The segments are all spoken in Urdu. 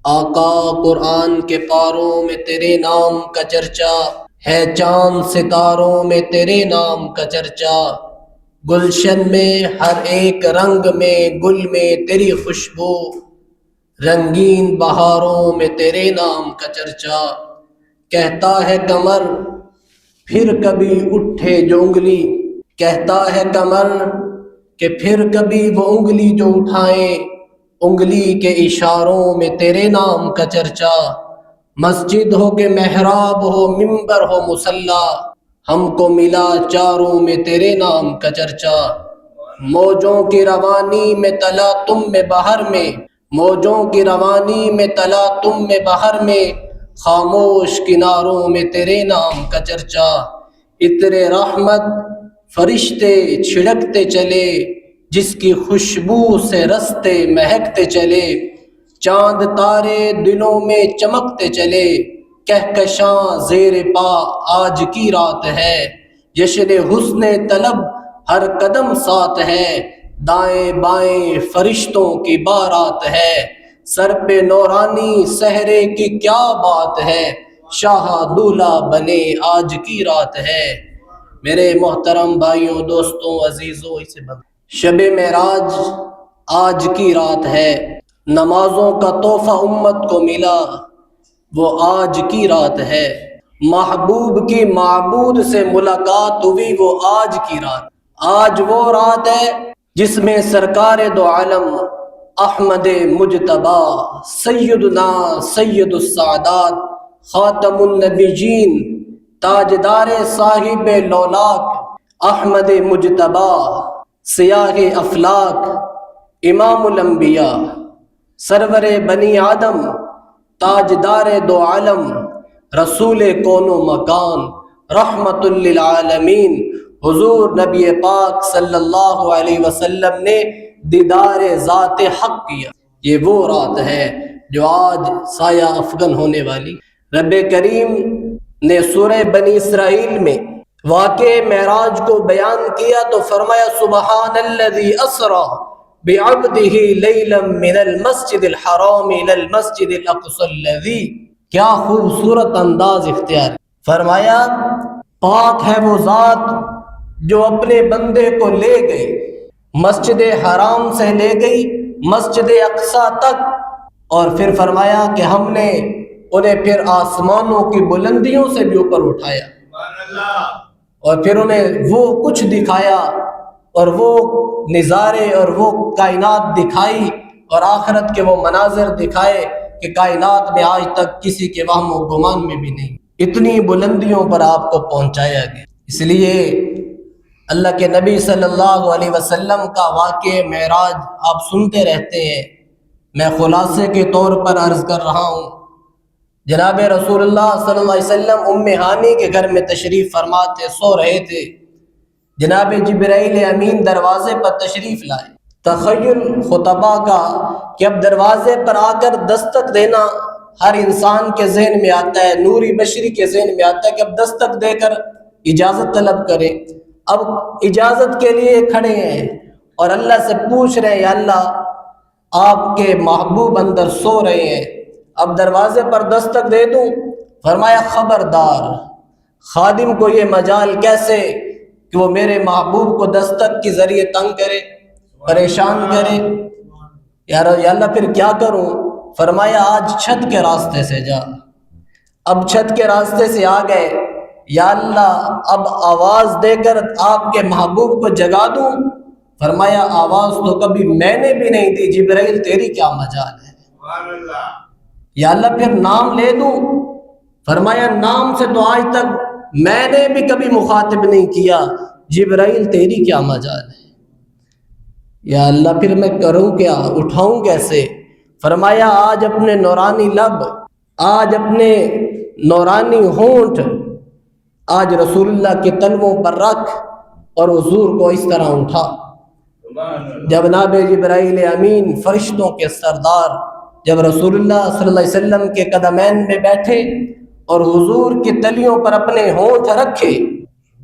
آقا قرآن کے پاروں میں تیرے نام کا چرچا ہے، چاند ستاروں میں تیرے نام کا چرچا، گلشن میں ہر ایک رنگ میں گل میں تیری خوشبو، رنگین بہاروں میں تیرے نام کا چرچا۔ کہتا ہے کمر پھر کبھی اٹھے جو انگلی، کہتا ہے کمر کہ پھر کبھی وہ انگلی جو اٹھائیں، انگلی کے اشاروں میں تیرے نام کا چرچا۔ مسجد ہو کہ محراب ہو، منبر ہو مصلی، ہم کو ملا چاروں میں تیرے نام کا چرچا۔ موجوں کی روانی میں تلا تم میں بہر میں، موجوں کی روانی میں تلا تم میں بہر میں، خاموش کناروں میں تیرے نام کا چرچا۔ عطر رحمت فرشتے چھڑکتے چلے، جس کی خوشبو سے رستے مہکتے چلے، چاند تارے دلوں میں چمکتے چلے، کہکشاں زیر پا آج کی رات ہے، جشن حسن طلب ہر قدم ساتھ ہے، دائیں بائیں فرشتوں کی بارات ہے، سر پہ نورانی سہرے کی کیا بات ہے، شاہ دولہا بنے آج کی رات ہے۔ میرے محترم بھائیوں، دوستوں، عزیزوں، شب معراج آج کی رات ہے، نمازوں کا تحفہ امت کو ملا، وہ آج کی رات ہے، محبوب کی معبود سے ملاقات ہوئی، وہ آج کی رات۔ آج وہ رات ہے جس میں سرکار دو عالم احمد مجتبی سیدنا سید السعادات خاتم النبیین تاجدار صاحب لولاک احمد مجتبی سیاہ افلاک امام الانبیاء سرور بنی آدم تاجدار دو عالم رسول کون و مکان رحمت للعالمین حضور نبی پاک صلی اللہ علیہ وسلم نے دیدار ذات حق کیا۔ یہ وہ رات ہے جو آج سایہ افغن ہونے والی۔ رب کریم نے سورہ بنی اسرائیل میں واقع معراج کو بیان کیا تو فرمایا سبحان الذی اسری بعبدہ لیلا من المسجد الحرام الی المسجد الاقصی الذی، کیا خوبصورت انداز اختیار، فرمایا پاک ہے وہ ذات جو اپنے بندے کو لے گئی، مسجد حرام سے لے گئی مسجد اقصی تک، اور پھر فرمایا کہ ہم نے انہیں پھر آسمانوں کی بلندیوں سے بھی اوپر اٹھایا، اور پھر انہیں وہ کچھ دکھایا اور وہ نظارے اور وہ کائنات دکھائی اور آخرت کے وہ مناظر دکھائے کہ کائنات میں آج تک کسی کے وہم و گمان میں بھی نہیں، اتنی بلندیوں پر آپ کو پہنچایا گیا۔ اس لیے اللہ کے نبی صلی اللہ علیہ وسلم کا واقع معراج آپ سنتے رہتے ہیں، میں خلاصے کے طور پر عرض کر رہا ہوں۔ جناب رسول اللہ صلی اللہ علیہ وسلم ام ہانی کے گھر میں تشریف فرما تھے، سو رہے تھے، جناب جبرائیل امین دروازے پر تشریف لائے۔ تخیل خطبہ کا کہ اب دروازے پر آ کر دستک دینا ہر انسان کے ذہن میں آتا ہے، نوری بشری کے ذہن میں آتا ہے کہ اب دستک دے کر اجازت طلب کرے۔ اب اجازت کے لیے کھڑے ہیں اور اللہ سے پوچھ رہے ہیں یا اللہ آپ کے محبوب اندر سو رہے ہیں، اب دروازے پر دستک دے دوں؟ فرمایا خبردار، خادم کو یہ مجال کیسے کہ وہ میرے محبوب کو دستک کے ذریعے تنگ کرے، پریشان کرے۔ یا اللہ پھر کیا کروں؟ فرمایا آج چھت کے راستے سے جا۔ اب چھت کے راستے سے آ گئے، یا اللہ اب آواز دے کر آپ کے محبوب کو جگا دوں؟ فرمایا آواز تو کبھی میں نے بھی نہیں دی، جبرائیل تیری کیا مجال ہے۔ یا اللہ پھر نام لے دوں؟ فرمایا نام سے تو آج تک میں نے بھی کبھی مخاطب نہیں کیا، جبرائیل تیری کیا مجال ہے۔ یا اللہ پھر میں کروں کیا، اٹھاؤں کیسے؟ فرمایا آج اپنے نورانی لب، آج اپنے نورانی ہونٹ آج رسول اللہ کے تلووں پر رکھ اور حضور کو اس طرح اٹھا۔ جب جناب جبرائیل امین فرشتوں کے سردار جب رسول اللہ صلی اللہ علیہ وسلم کے قدمین میں بیٹھے اور حضور کی تلیوں پر اپنے ہونٹ رکھے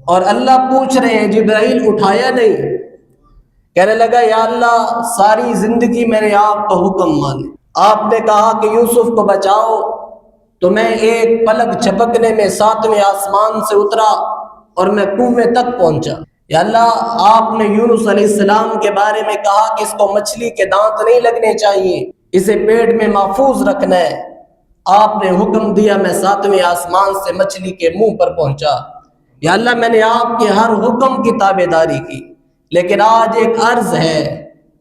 اور اللہ پوچھ رہے ہیں جبرائیل اٹھایا نہیں؟ کہنے لگا یا اللہ ساری زندگی میں نے آپ کا حکم مانے، آپ نے کہا کہ یوسف کو بچاؤ، تو میں ایک پلک جھپکنے میں 7ویں آسمان سے اترا اور میں کنویں تک پہنچا۔ یا اللہ، آپ نے یونس علیہ السلام کے بارے میں کہا کہ اس کو مچھلی کے دانت نہیں لگنے چاہیے، اسے پیٹ میں محفوظ رکھنا ہے۔ آپ نے حکم دیا، میں 7ویں آسمان سے مچھلی کے منہ پر پہنچا۔ یا اللہ، میں نے آپ کے ہر حکم کی تابعداری کی، لیکن آج ایک عرض ہے،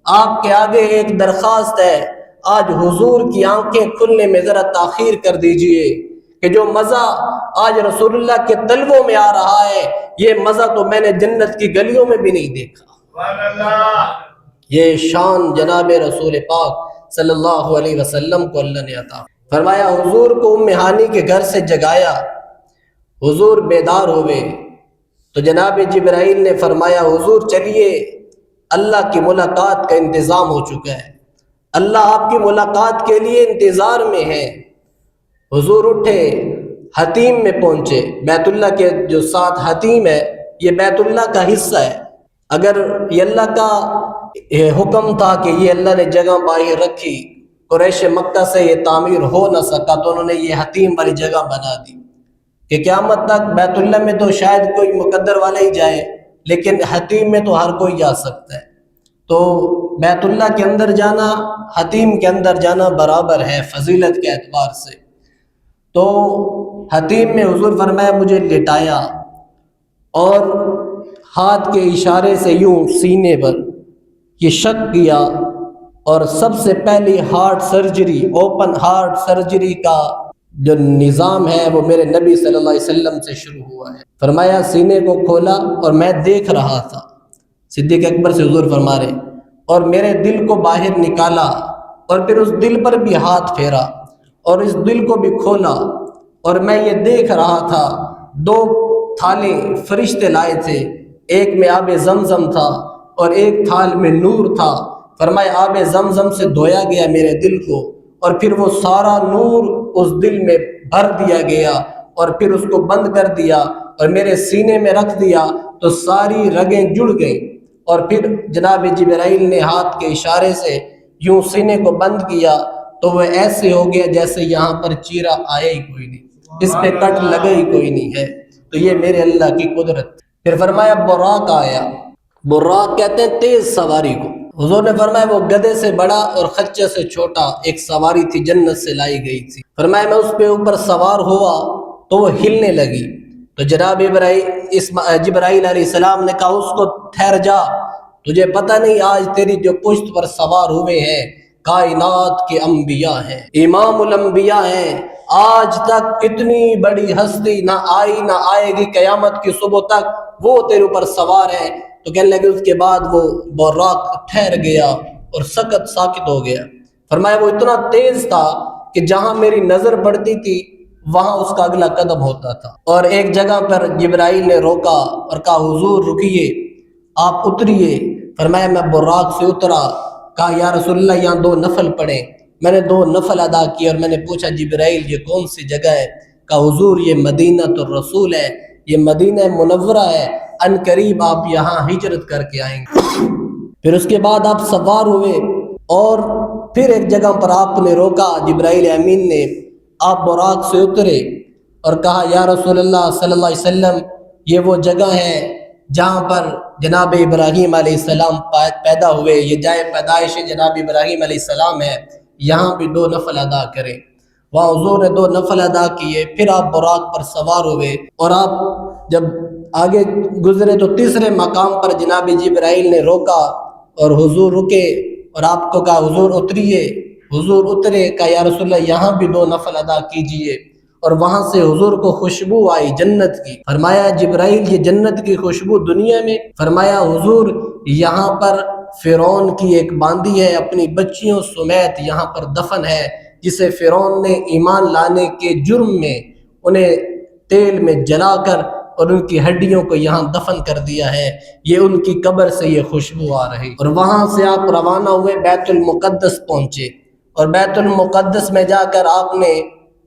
آپ کے آگے ایک درخواست ہے۔ آج حضور کی آنکھیں کھلنے میں ذرا تاخیر کر دیجئے کہ جو مزہ آج رسول اللہ کے طلبوں میں آ رہا ہے، یہ مزہ تو میں نے جنت کی گلیوں میں بھی نہیں دیکھا۔ یہ شان جناب رسول پاک صلی اللہ علیہ وسلم کو اللہ نے عطا فرمایا۔ حضور کو ام ہانی کے گھر سے جگایا، حضور بیدار ہوئے تو جناب جبرائیل نے فرمایا، حضور چلیے، اللہ کی ملاقات کا انتظام ہو چکا ہے، اللہ آپ کی ملاقات کے لیے انتظار میں ہے۔ حضور اٹھے، حتیم میں پہنچے۔ بیت اللہ کے جو 7 حتیم ہے، یہ بیت اللہ کا حصہ ہے۔ اگر یہ اللہ کا حکم تھا کہ یہ اللہ نے جگہ باہر رکھی، قریش مکہ سے یہ تعمیر ہو نہ سکا، تو انہوں نے یہ حتیم والی جگہ بنا دی کہ قیامت تک بیت اللہ میں تو شاید کوئی مقدر والا ہی جائے، لیکن حتیم میں تو ہر کوئی جا سکتا ہے۔ تو بیت اللہ کے اندر جانا، حتیم کے اندر جانا برابر ہے فضیلت کے اعتبار سے۔ تو حتیم میں حضور فرمایا، مجھے لٹایا اور ہاتھ کے اشارے سے یوں سینے پر یہ شک کیا، اور سب سے پہلی heart surgery, open heart surgery کا جو نظام ہے وہ میرے نبی صلی اللہ علیہ وسلم سے شروع ہوا ہے۔ فرمایا سینے کو کھولا اور میں دیکھ رہا تھا، صدیق اکبر سے حضور فرما رہے، اور میرے دل کو باہر نکالا اور پھر اس دل پر بھی ہاتھ پھیرا اور اس دل کو بھی کھولا، اور میں یہ دیکھ رہا تھا 2 تھالے فرشتے لائے تھے، ایک میں آب زمزم تھا اور ایک تھال میں نور تھا۔ فرمایا آب زمزم سے دھویا گیا میرے دل کو، اور پھر وہ سارا نور اس دل میں بھر دیا گیا، اور پھر اس کو بند کر دیا اور میرے سینے میں رکھ دیا، تو ساری رگیں جڑ گئیں، اور پھر جناب جبرائیل نے ہاتھ کے اشارے سے یوں سینے کو بند کیا، تو وہ ایسے ہو گیا جیسے یہاں پر چیرا آیا ہی کوئی نہیں، اس پہ کٹ لگا ہی کوئی نہیں ہے۔ تو یہ میرے اللہ کی قدرت۔ پھر فرمایا براق آیا۔ براق کہتے ہیں تیز سواری کو۔ حضور نے فرمایا وہ گدھے سے بڑا اور خچر سے چھوٹا ایک سواری تھی، جنت سے لائی گئی تھی۔ فرمایا میں اس پہ اوپر سوار ہوا تو وہ ہلنے لگی، تو جناب جبرائیل علیہ السلام نے کہا اس کو ٹھہر جا، تجھے پتہ نہیں آج تیری جو پشت پر سوار ہوئے ہیں کائنات کے انبیاء ہیں، امام الانبیاء ہیں، آج تک اتنی بڑی ہستی نہ آئی نہ آئے گی قیامت کی صبح تک، وہ تیرے اوپر سوار ہے۔ تو کہنے لگے اس کے بعد وہ براق ٹھہر گیا اور ساکت ہو گیا۔ فرمایا وہ اتنا تیز تھا کہ جہاں میری نظر پڑتی تھی وہاں اس کا اگلا قدم ہوتا تھا۔ اور ایک جگہ پر جبرائیل نے روکا اور کہا حضور رکیے، آپ اتریے۔ فرمایا میں براق سے اترا، کہا یا رسول اللہ یہاں 2 نفل پڑھیں۔ میں نے 2 نفل ادا کیے اور میں نے پوچھا جبرائیل یہ کون سی جگہ ہے؟ کہا حضور یہ مدینہ الرسول ہے، یہ مدینہ منورہ ہے، ان قریب آپ یہاں ہجرت کر کے آئیں گے۔ پھر اس کے بعد آپ سوار ہوئے اور پھر ایک جگہ پر آپ نے روکا، جبرائیل امین نے، آپ براق سے اترے اور کہا یا رسول اللہ صلی اللہ علیہ وسلم یہ وہ جگہ ہے جہاں پر جناب ابراہیم علیہ السلام پیدا ہوئے، یہ جائے پیدائش جناب ابراہیم علیہ السلام ہے، یہاں بھی 2 نفل ادا کریں۔ وہاں حضور نے 2 نفل ادا کیے، پھر آپ براق پر سوار ہوئے اور آپ جب آگے گزرے تو تیسرے مقام پر جناب جبرائیل نے روکا اور حضور رکے اور آپ کو کہا حضور اتریے۔ حضور اترے، کہا یا رسول اللہ یہاں بھی 2 نفل ادا کیجئے، اور وہاں سے حضور کو خوشبو آئی جنت کی۔ فرمایا جبرائیل یہ جنت کی خوشبو دنیا میں؟ فرمایا حضور یہاں پر فرعون کی ایک باندی ہے، اپنی بچیوں سمیت یہاں پر دفن ہے، جسے فرعون نے ایمان لانے کے جرم میں انہیں تیل میں جلا کر اور ان کی ہڈیوں کو یہاں دفن کر دیا ہے، یہ ان کی قبر سے یہ خوشبو آ رہی۔ اور وہاں سے آپ روانہ ہوئے، بیت المقدس پہنچے، اور بیت المقدس میں جا کر آپ نے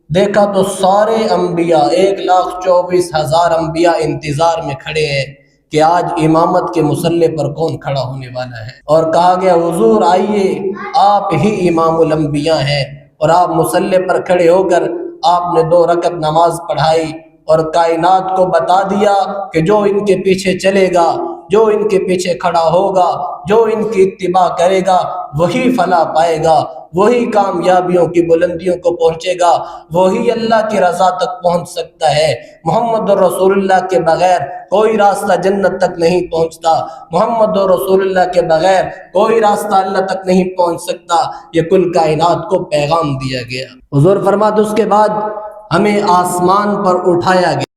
دیکھا تو سارے انبیاء 1,24,000 انبیاء انتظار میں کھڑے ہیں کہ آج امامت کے مصلی پر کون کھڑا ہونے والا ہے، اور کہا گیا حضور آئیے آپ ہی امام الانبیاء ہیں، اور آپ مصلی پر کھڑے ہو کر آپ نے 2 رکعت نماز پڑھائی اور کائنات کو بتا دیا کہ جو ان کے پیچھے چلے گا، جو ان کے پیچھے کھڑا ہوگا، جو ان کی اتباع کرے گا وہی فلاح پائے گا، وہی کامیابیوں کی بلندیوں کو پہنچے گا، وہی اللہ کی رضا تک پہنچ سکتا ہے۔ محمد رسول اللہ کے بغیر کوئی راستہ جنت تک نہیں پہنچتا، محمد رسول اللہ کے بغیر کوئی راستہ اللہ تک نہیں پہنچ سکتا، یہ کل کائنات کو پیغام دیا گیا۔ حضور فرماتے اس کے بعد ہمیں آسمان پر اٹھایا گیا۔